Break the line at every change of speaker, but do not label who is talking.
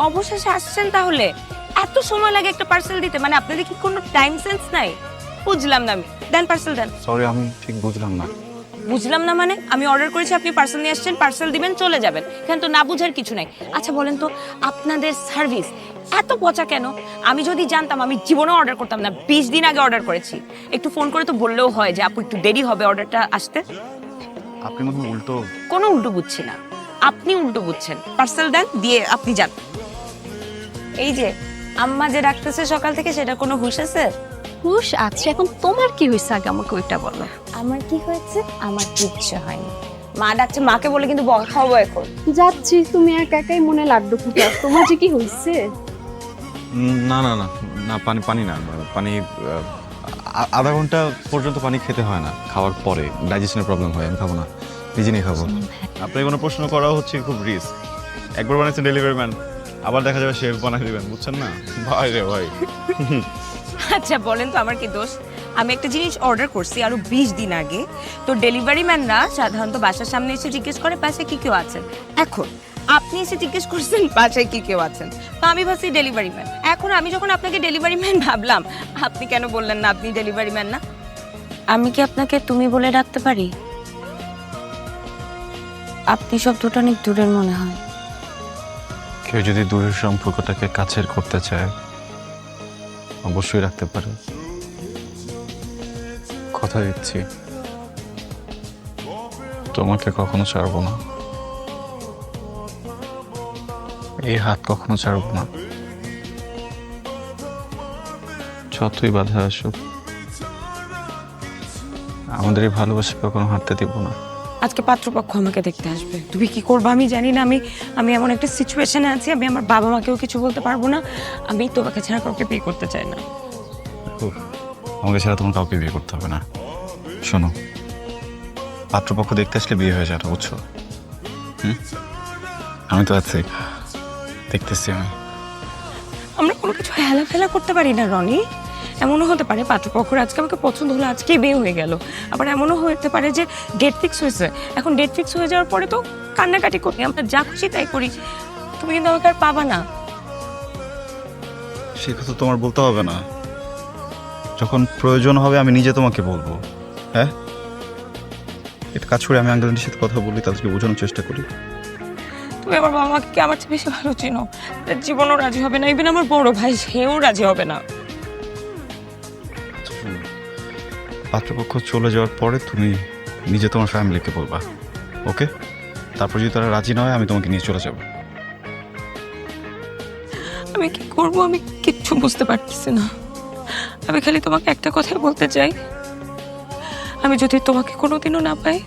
অবশেষে আসছেন তাহলে। এত সময় লাগে একটা পার্সেল দিতে, মানে আপনাদের কি কোনো টাইম সেন্স নাই? বুঝলাম না আমি। দেন পার্সেল দেন।
সরি, আমি ঠিক বুঝলাম না।
বুঝলাম না মানে? আমি অর্ডার করেছি, আপনি পার্সেল নিয়ে আসছেন, পার্সেল দিবেন, চলে যাবেন। এখানে তো না বুঝার কিছু নাই। আচ্ছা বলেন তো, আপনাদের সার্ভিস এত পচা কেন? আমি যদি জানতাম আমি জীবনেও অর্ডার করতাম না। 20 দিন আগে অর্ডার করেছি। একটু ফোন করে তো বললেও হয় যে আপু একটু দেরি হবে অর্ডারটা আসতে।
আপনি মনে হয় উল্টো।
কোনো উল্টো বুঝছি না, আপনি উল্টো বুঝছেন। পার্সেল দেন, দিয়ে আপনি যান। এই যে আম্মা যে ডাকতেছে সকাল থেকে, সেটা কোনো হুঁশ আছে?
হুশ আছে। এখন তোমার কি হয়েছে আগে আমাকে ওইটা বলো।
আমার কি হয়েছে? আমার কিচ্ছু হয়নি। মা ডাকছে, মাকে বলে কিন্তু খাবো এখন।
যাচ্ছি, তুমি একা একাই মনে লাড্ডু ফুটাও। তোমার যে কি হয়েছে?
না না না না, পানি পানি না, পানি আধা ঘন্টা পর্যন্ত পানি খেতে হয় না, খাওয়ার পরে ডাইজেশনের প্রবলেম হয়, আমি খাবো না, নিজে নিয়ে খাবো। আপনাকে কোনো প্রশ্ন করা হচ্ছে খুব রিস্ক। একবার বানাইছেন ডেলিভারি ম্যান, আবার দেখা যাবে শেফ বানাই দেবেন, বুঝছেন না ভাই রে ভাই।
আচ্ছা বলেন তো আমার কি দোষ? আমি একটা জিনিস অর্ডার করছি আরো 20 দিন আগে। তো ডেলিভারি ম্যানরা সাধারণত বাসার সামনে এসে জিজ্ঞেস করে বাসায় কি কেউ আছেন। এখন আপনি এসে জিজ্ঞেস করছেন বাসায় কি কেউ আছেন, তো আমি ভাবছি ডেলিভারি ম্যান। এখন আমি যখন আপনাকে ডেলিভারি ম্যান ভাবলাম, আপনি কেন বললেন না আপনি ডেলিভারি ম্যান না? আমি কি আপনাকে তুমি বলে ডাকতে পারি? আপনি শব্দটা অনেক দূরের মনে হয়।
কেউ যদি দূরের সম্পর্কটাকে কাছের করতে চায় অবশ্যই রাখতে পারে। কথা দিচ্ছি, তোমাকে কখনো ছাড়বো না, এই হাত কখনো ছাড়বো না, যতই বাধা আসুক আমাদের এই ভালোবাসা কখনো হাঁটতে দিব না।
আজকে পাত্রপক্ষ আমাকে দেখতে আসবে, তুমি কি করবে আমি জানি না। আমি এমন একটা সিচুয়েশনে আছি, আমি আমার বাবা মাকেও কিছু বলতে পারবো না। আমি তোমাকে ছাড়া কাউকে বিয়ে করতে চাই না।
আমাকে ছাড়া তোমার কাউকে বিয়ে করতে হবে না। শোনো, পাত্রপক্ষ দেখতে আসলে বিয়ে হয়ে যাবে, বুঝছো? আমি তো আছি, দেখতেছি আমি।
আমরা কোনো কিছু হেলাফেলা করতে পারি না রনি। এমনও হতে পারে পাত্রপক্ষর আজকে আমাকে পছন্দ হলো, আজকেই বিয়ে হয়ে গেল। আবার এমনও হতে পারে যে ডেট ফিক্স হয়েছে, এখন ডেট ফিক্স হয়ে যাওয়ার পরে তো কান্নাকাটি করি, আমরা যা খুশি তাই করি। তুমি কিন্তু আমাকে আর পাবা না।
সে কথা তোমার বলতে হবে না, যখন প্রয়োজন হবে আমি নিজে তোমাকে বলবো। হ্যাঁ, এটা কাজ করে আমি আঙ্কেলের সাথে কথা বলি, তাদেরকে বোঝানোর চেষ্টা করি।
তুমি আমার বাবা মাকে আমার চেয়ে বেশি ভালো চিনো, তার জীবনও রাজি হবে না, ইভেন আমার বড় ভাই সেও রাজি হবে না।
পাত্রপক্ষ চলে যাওয়ার পরে তুমি নিজে তোমার ফ্যামিলিকে বলবা, ওকে? তারপর যদি তারা রাজি না হয় আমি তোমাকে নিয়ে চলে যাব।
আমি কি করব আমি কিচ্ছু বুঝতে পারতেছি না। আমি খালি তোমাকে একটা কথাই বলতে চাই, আমি যদি তোমাকে কোনোদিনও না পাই